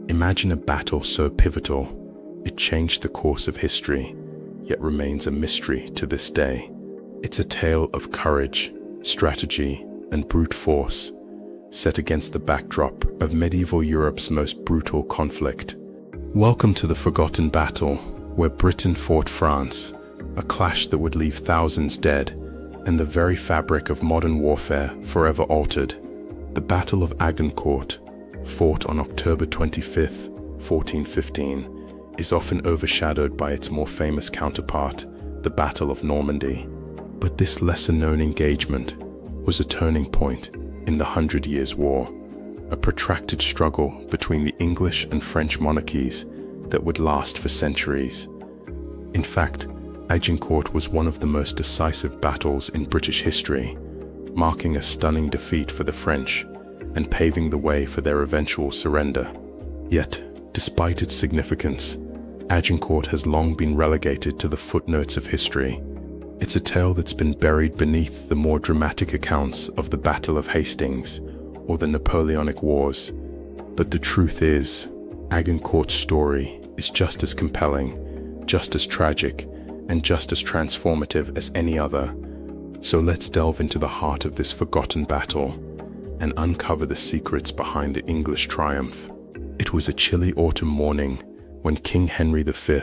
Imagine a battle so pivotal, it changed the course of history, yet remains a mystery to this day. It's a tale of courage, strategy, and brute force, set against the backdrop of medieval Europe's most brutal conflict. Welcome to the Forgotten Battle, where Britain fought France, a clash that would leave thousands dead, and the very fabric of modern warfare forever altered. The Battle of Agincourt, fought on October 25, 1415, is often overshadowed by its more famous counterpart, the Battle of Normandy. But this lesser-known engagement was a turning point in the 100 Years' War, a protracted struggle between the English and French monarchies that would last for centuries. In fact, Agincourt was one of the most decisive battles in British history, marking a stunning defeat for the French and paving the way for their eventual surrender. Yet, despite its significance, Agincourt has long been relegated to the footnotes of history. It's a tale that's been buried beneath the more dramatic accounts of the Battle of Hastings or the Napoleonic Wars. But the truth is, Agincourt's story is just as compelling, just as tragic, and just as transformative as any other. So let's delve into the heart of this forgotten battle and uncover the secrets behind the English triumph. It was a chilly autumn morning when King Henry V,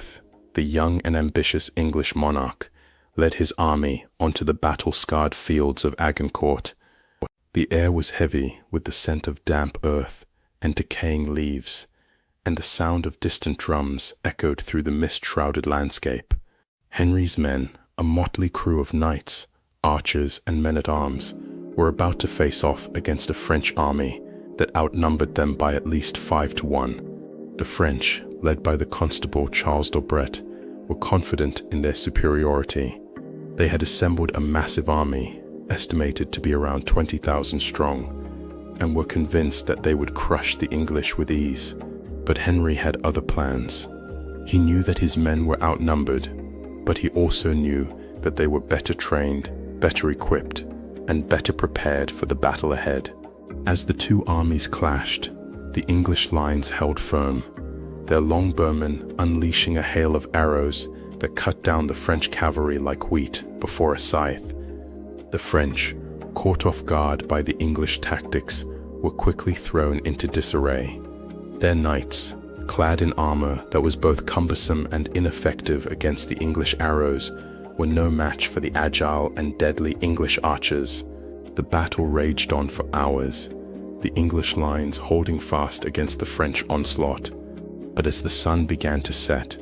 the young and ambitious English monarch, led his army onto the battle-scarred fields of Agincourt. The air was heavy with the scent of damp earth and decaying leaves, and the sound of distant drums echoed through the mist-shrouded landscape. Henry's men, a motley crew of knights, archers, and men-at-arms, were about to face off against a French army that outnumbered them by at least 5 to 1. The French, led by the constable Charles d'Aubret, were confident in their superiority. They had assembled a massive army, estimated to be around 20,000 strong, and were convinced that they would crush the English with ease. But Henry had other plans. He knew that his men were outnumbered, but he also knew that they were better trained, better equipped, and better prepared for the battle ahead. As the two armies clashed, the English lines held firm, their longbowmen unleashing a hail of arrows that cut down the French cavalry like wheat before a scythe. The French, caught off guard by the English tactics, were quickly thrown into disarray. Their knights, clad in armor that was both cumbersome and ineffective against the English arrows, were no match for the agile and deadly English archers. The battle raged on for hours, the English lines holding fast against the French onslaught. But as the sun began to set,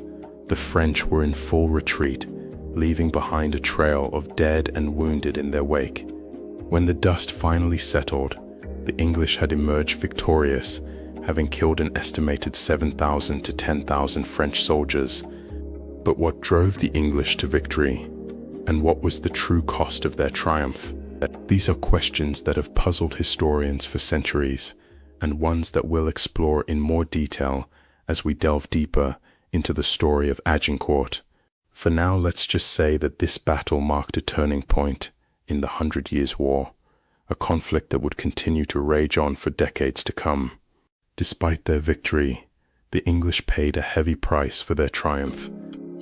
the French were in full retreat, leaving behind a trail of dead and wounded in their wake. When the dust finally settled, the English had emerged victorious, having killed an estimated 7,000 to 10,000 French soldiers. But what drove the English to victory, and what was the true cost of their triumph? These are questions that have puzzled historians for centuries, and ones that we'll explore in more detail as we delve deeper into the story of Agincourt. For now, let's just say that this battle marked a turning point in the 100 Years' War, a conflict that would continue to rage on for decades to come. Despite their victory, the English paid a heavy price for their triumph.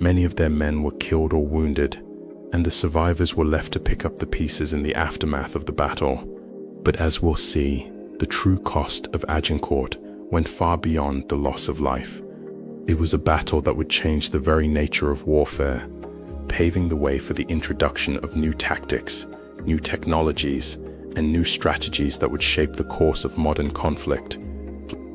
Many of their men were killed or wounded, and the survivors were left to pick up the pieces in the aftermath of the battle. But as we'll see, the true cost of Agincourt went far beyond the loss of life. It was a battle that would change the very nature of warfare, paving the way for the introduction of new tactics, new technologies, and new strategies that would shape the course of modern conflict.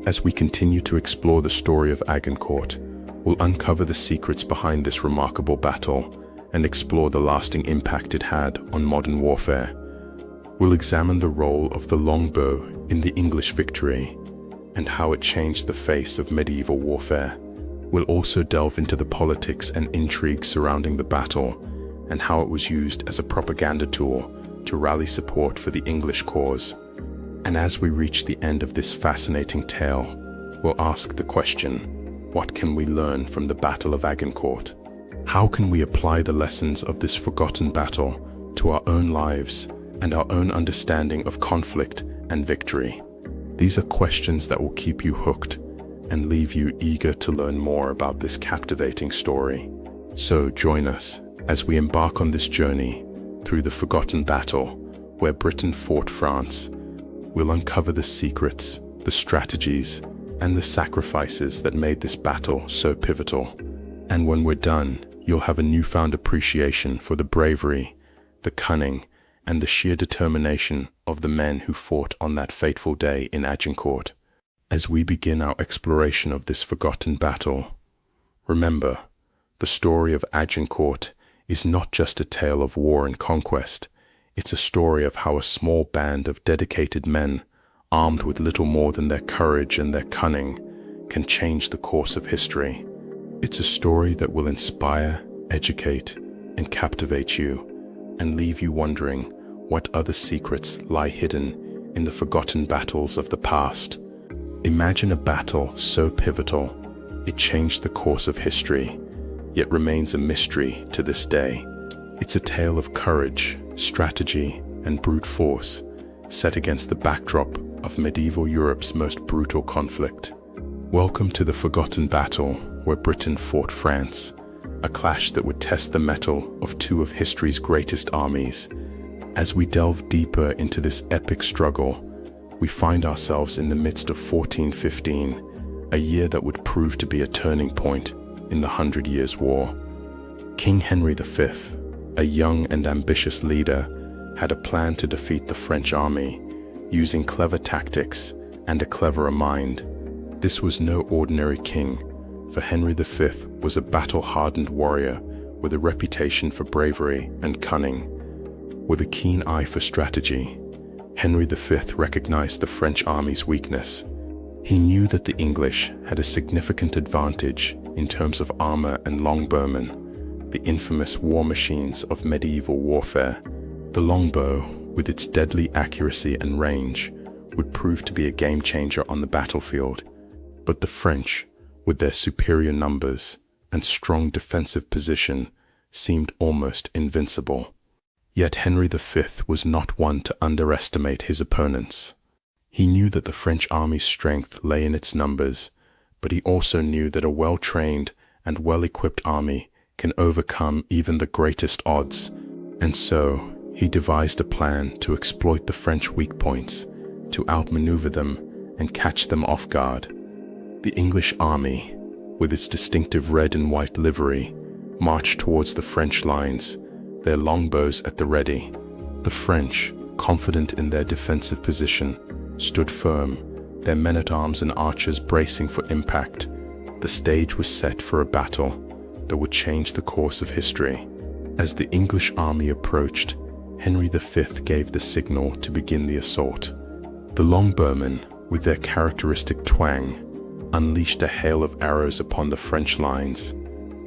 As we continue to explore the story of Agincourt, we'll uncover the secrets behind this remarkable battle and explore the lasting impact it had on modern warfare. We'll examine the role of the longbow in the English victory and how it changed the face of medieval warfare. We'll also delve into the politics and intrigue surrounding the battle and how it was used as a propaganda tool to rally support for the English cause. And as we reach the end of this fascinating tale, we'll ask the question, what can we learn from the Battle of Agincourt? How can we apply the lessons of this forgotten battle to our own lives and our own understanding of conflict and victory? These are questions that will keep you hooked and leave you eager to learn more about this captivating story. So join us as we embark on this journey through the forgotten battle where Britain fought France. We'll uncover the secrets, the strategies, and the sacrifices that made this battle so pivotal. And when we're done, you'll have a newfound appreciation for the bravery, the cunning, and the sheer determination of the men who fought on that fateful day in Agincourt. As we begin our exploration of this forgotten battle, remember, the story of Agincourt is not just a tale of war and conquest. It's a story of how a small band of dedicated men, armed with little more than their courage and their cunning, can change the course of history. It's a story that will inspire, educate, and captivate you, and leave you wondering what other secrets lie hidden in the forgotten battles of the past. Imagine a battle so pivotal, it changed the course of history, yet remains a mystery to this day. It's a tale of courage, strategy, and brute force, set against the backdrop of medieval Europe's most brutal conflict. Welcome to the forgotten battle where Britain fought France, a clash that would test the mettle of two of history's greatest armies. As we delve deeper into this epic struggle, we find ourselves in the midst of 1415, a year that would prove to be a turning point in the 100 Years' War. King Henry V, a young and ambitious leader, had a plan to defeat the French army, using clever tactics and a cleverer mind. This was no ordinary king, for Henry V was a battle-hardened warrior with a reputation for bravery and cunning. With a keen eye for strategy, Henry V recognized the French army's weakness. He knew that the English had a significant advantage in terms of armor and longbowmen, the infamous war machines of medieval warfare. The longbow, with its deadly accuracy and range, would prove to be a game-changer on the battlefield. But the French, with their superior numbers and strong defensive position, seemed almost invincible. Yet Henry V was not one to underestimate his opponents. He knew that the French army's strength lay in its numbers, but he also knew that a well-trained and well-equipped army can overcome even the greatest odds. And so, he devised a plan to exploit the French weak points, to outmaneuver them and catch them off guard. The English army, with its distinctive red and white livery, marched towards the French lines, their longbows at the ready. The French, confident in their defensive position, stood firm, their men-at-arms and archers bracing for impact. The stage was set for a battle that would change the course of history. As the English army approached, Henry V gave the signal to begin the assault. The longbowmen, with their characteristic twang, unleashed a hail of arrows upon the French lines.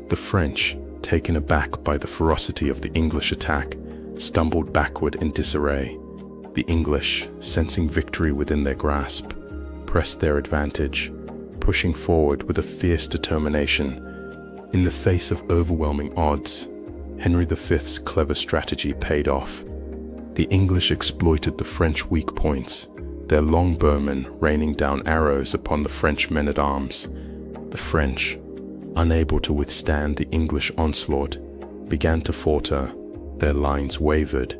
The French, taken aback by the ferocity of the English attack, stumbled backward in disarray. The English, sensing victory within their grasp, pressed their advantage, pushing forward with a fierce determination. In the face of overwhelming odds, Henry V's clever strategy paid off. The English exploited the French weak points, their longbowmen raining down arrows upon the French men-at-arms. The French, unable to withstand the English onslaught, began to falter, their lines wavered,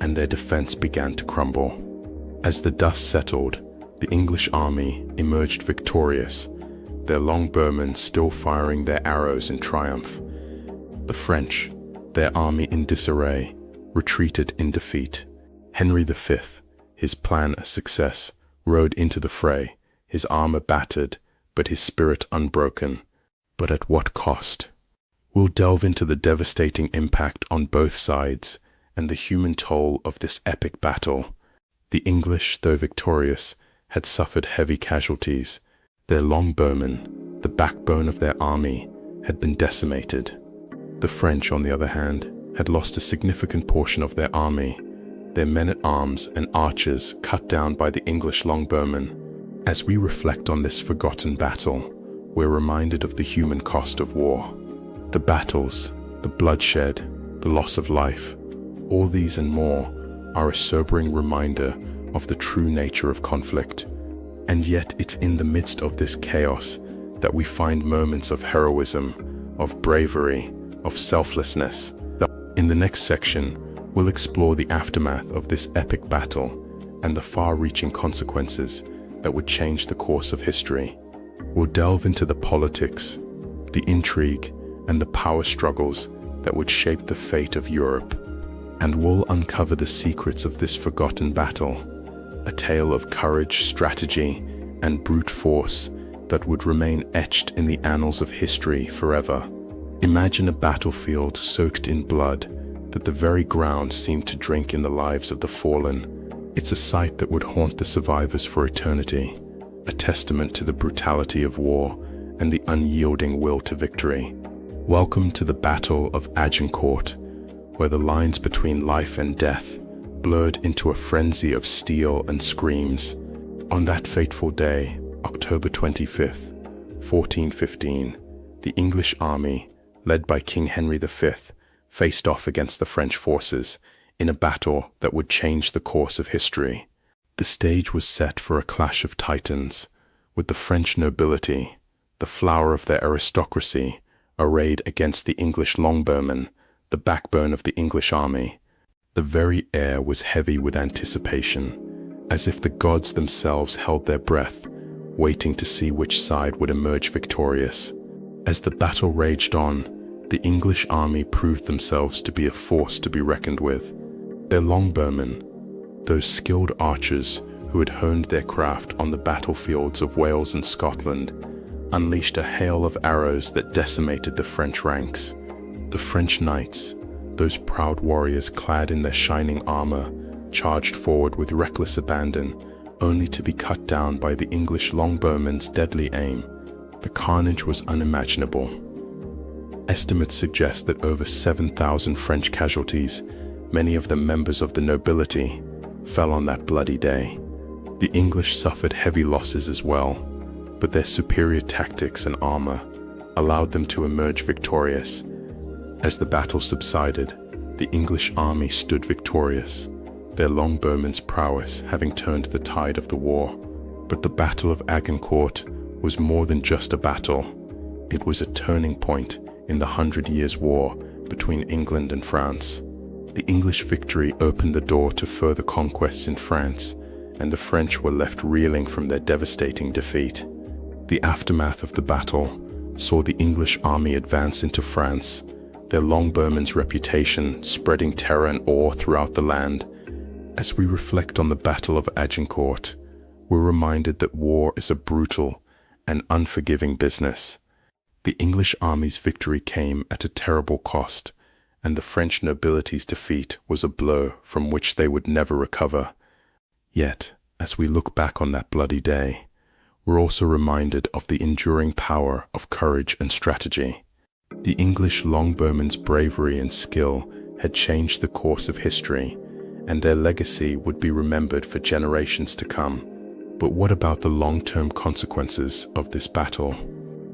and their defense began to crumble. As the dust settled, the English army emerged victorious, their longbowmen still firing their arrows in triumph. The French, their army in disarray, retreated in defeat. Henry V, his plan a success, rode into the fray, his armor battered, but his spirit unbroken. But at what cost? We'll delve into the devastating impact on both sides and the human toll of this epic battle. The English, though victorious, had suffered heavy casualties. Their longbowmen, the backbone of their army, had been decimated. The French, on the other hand, had lost a significant portion of their army, their men-at-arms and archers cut down by the English longbowmen. As we reflect on this forgotten battle, we're reminded of the human cost of war. The battles, the bloodshed, the loss of life, all these and more are a sobering reminder of the true nature of conflict. And yet it's in the midst of this chaos that we find moments of heroism, of bravery, of selflessness. In the next section, we'll explore the aftermath of this epic battle and the far-reaching consequences that would change the course of history. We'll delve into the politics, the intrigue, and the power struggles that would shape the fate of Europe. And we'll uncover the secrets of this forgotten battle, a tale of courage, strategy, and brute force that would remain etched in the annals of history forever. Imagine a battlefield soaked in blood that the very ground seemed to drink in the lives of the fallen. It's a sight that would haunt the survivors for eternity, a testament to the brutality of war and the unyielding will to victory. Welcome to the Battle of Agincourt, where the lines between life and death blurred into a frenzy of steel and screams. On that fateful day, October 25th, 1415, the English army, led by King Henry V, faced off against the French forces in a battle that would change the course of history. The stage was set for a clash of titans, with the French nobility, the flower of their aristocracy, arrayed against the English longbowmen, the backbone of the English army. The very air was heavy with anticipation, as if the gods themselves held their breath, waiting to see which side would emerge victorious. As the battle raged on, the English army proved themselves to be a force to be reckoned with. Their longbowmen, those skilled archers who had honed their craft on the battlefields of Wales and Scotland, unleashed a hail of arrows that decimated the French ranks. The French knights, those proud warriors clad in their shining armor, charged forward with reckless abandon, only to be cut down by the English longbowmen's deadly aim. The carnage was unimaginable. Estimates suggest that over 7,000 French casualties, many of them members of the nobility, fell on that bloody day. The English suffered heavy losses as well, but their superior tactics and armor allowed them to emerge victorious. As the battle subsided, the English army stood victorious, their longbowmen's prowess having turned the tide of the war. But the Battle of Agincourt was more than just a battle. It was a turning point in the 100 Years' War between England and France. The English victory opened the door to further conquests in France, and the French were left reeling from their devastating defeat. The aftermath of the battle saw the English army advance into France, their longbowmen's reputation spreading terror and awe throughout the land. As we reflect on the Battle of Agincourt, we're reminded that war is a brutal and unforgiving business. The English army's victory came at a terrible cost, and the French nobility's defeat was a blow from which they would never recover. Yet, as we look back on that bloody day, we're also reminded of the enduring power of courage and strategy. The English longbowmen's bravery and skill had changed the course of history, and their legacy would be remembered for generations to come. But what about the long-term consequences of this battle?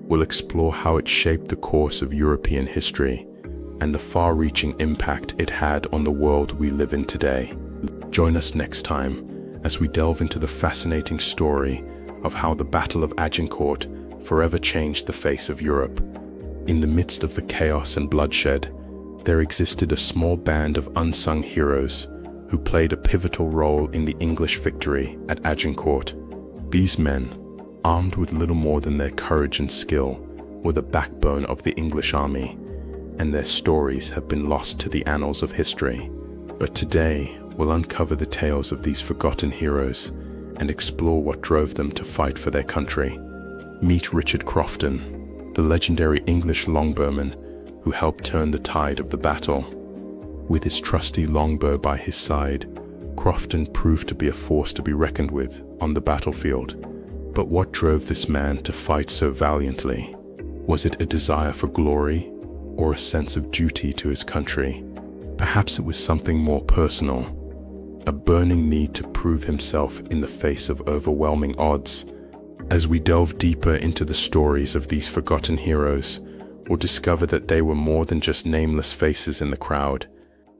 We'll explore how it shaped the course of European history and the far-reaching impact it had on the world we live in today. Join us next time as we delve into the fascinating story of how the Battle of Agincourt forever changed the face of Europe. In the midst of the chaos and bloodshed, there existed a small band of unsung heroes who played a pivotal role in the English victory at Agincourt. These men, armed with little more than their courage and skill, were the backbone of the English army, and their stories have been lost to the annals of history. But today, we'll uncover the tales of these forgotten heroes and explore what drove them to fight for their country. Meet Richard Crofton, the legendary English longbowman who helped turn the tide of the battle. With his trusty longbow by his side, Crofton proved to be a force to be reckoned with on the battlefield. But what drove this man to fight so valiantly? Was it a desire for glory or a sense of duty to his country? Perhaps it was something more personal, a burning need to prove himself in the face of overwhelming odds. As we delve deeper into the stories of these forgotten heroes, we'll discover that they were more than just nameless faces in the crowd.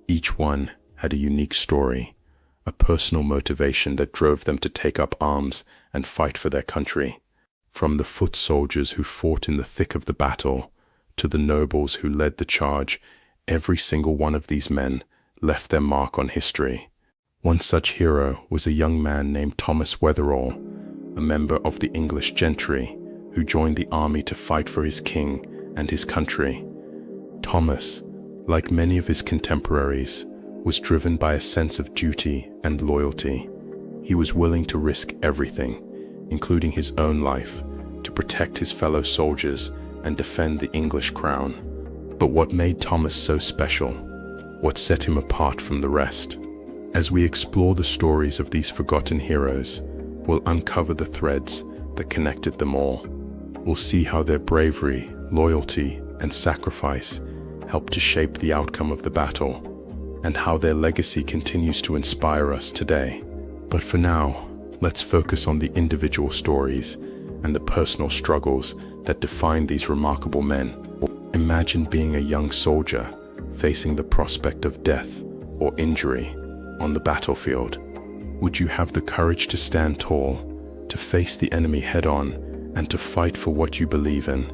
Each one had a unique story, a personal motivation that drove them to take up arms and fight for their country. From the foot soldiers who fought in the thick of the battle, to the nobles who led the charge, every single one of these men left their mark on history. One such hero was a young man named Thomas Wetherall, a member of the English gentry, who joined the army to fight for his king and his country. Thomas, like many of his contemporaries, was driven by a sense of duty and loyalty. He was willing to risk everything, including his own life, to protect his fellow soldiers and defend the English crown. But what made Thomas so special? What set him apart from the rest? As we explore the stories of these forgotten heroes, we'll uncover the threads that connected them all. We'll see how their bravery, loyalty, and sacrifice helped to shape the outcome of the battle, and how their legacy continues to inspire us today. But for now, let's focus on the individual stories and the personal struggles that define these remarkable men. Imagine being a young soldier facing the prospect of death or injury on the battlefield. Would you have the courage to stand tall, to face the enemy head-on, and to fight for what you believe in?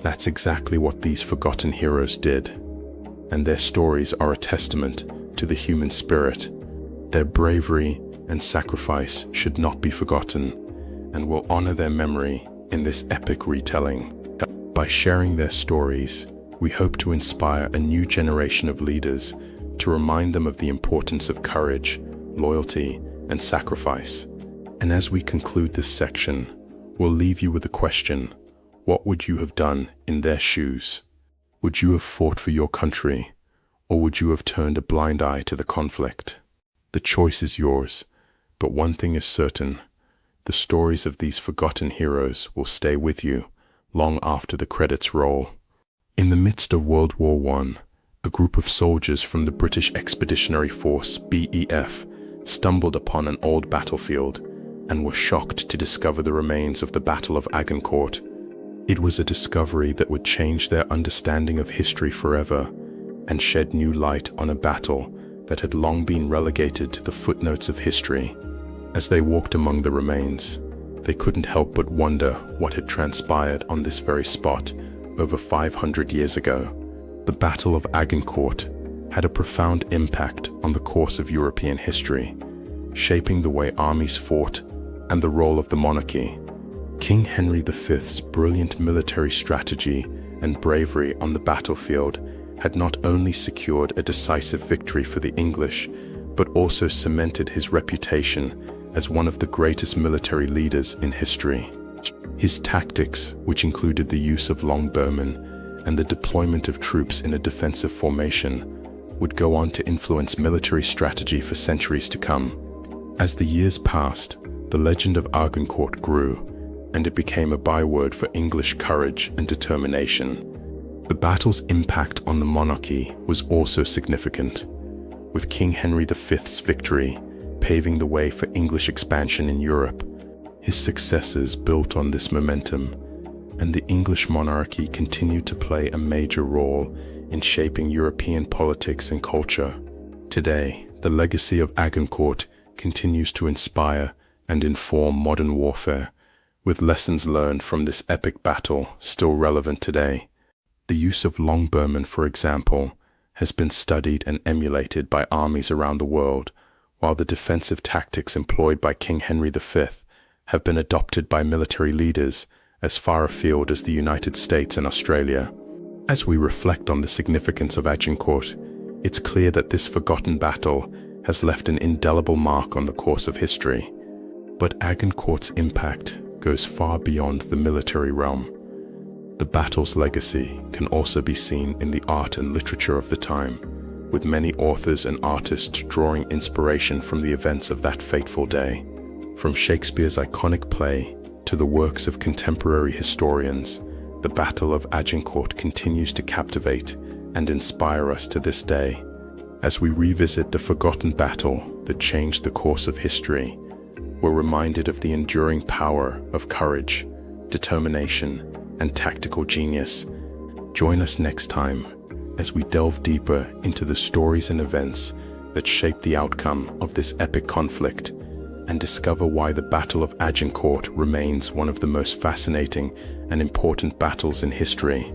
That's exactly what these forgotten heroes did, and their stories are a testament to the human spirit. Their bravery and sacrifice should not be forgotten, and we'll honor their memory in this epic retelling. By sharing their stories, we hope to inspire a new generation of leaders, to remind them of the importance of courage, loyalty, and sacrifice. And as we conclude this section, we'll leave you with a question. What would you have done in their shoes? Would you have fought for your country, or would you have turned a blind eye to the conflict? The choice is yours, but one thing is certain: the stories of these forgotten heroes will stay with you long after the credits roll. In the midst of World War I, a group of soldiers from the British Expeditionary Force (BEF) stumbled upon an old battlefield and were shocked to discover the remains of the Battle of Agincourt. It was a discovery that would change their understanding of history forever and shed new light on a battle that had long been relegated to the footnotes of history. As they walked among the remains, they couldn't help but wonder what had transpired on this very spot over 500 years ago. The Battle of Agincourt had a profound impact on the course of European history, shaping the way armies fought and the role of the monarchy. King Henry V's brilliant military strategy and bravery on the battlefield had not only secured a decisive victory for the English, but also cemented his reputation as one of the greatest military leaders in history. His tactics, which included the use of longbowmen and the deployment of troops in a defensive formation, would go on to influence military strategy for centuries to come. As the years passed, the legend of Agincourt grew, and it became a byword for English courage and determination. The battle's impact on the monarchy was also significant, with King Henry V's victory paving the way for English expansion in Europe. His successes built on this momentum, and the English monarchy continued to play a major role in shaping European politics and culture. Today, the legacy of Agincourt continues to inspire and inform modern warfare, with lessons learned from this epic battle still relevant today. The use of longbowmen, for example, has been studied and emulated by armies around the world, while the defensive tactics employed by King Henry V have been adopted by military leaders as far afield as the United States and Australia. As we reflect on the significance of Agincourt, it's clear that this forgotten battle has left an indelible mark on the course of history. But Agincourt's impact goes far beyond the military realm. The battle's legacy can also be seen in the art and literature of the time, with many authors and artists drawing inspiration from the events of that fateful day. From Shakespeare's iconic play to the works of contemporary historians, the Battle of Agincourt continues to captivate and inspire us to this day. As we revisit the forgotten battle that changed the course of history, we're reminded of the enduring power of courage, determination, and tactical genius. Join us next time as we delve deeper into the stories and events that shaped the outcome of this epic conflict and discover why the Battle of Agincourt remains one of the most fascinating and important battles in history.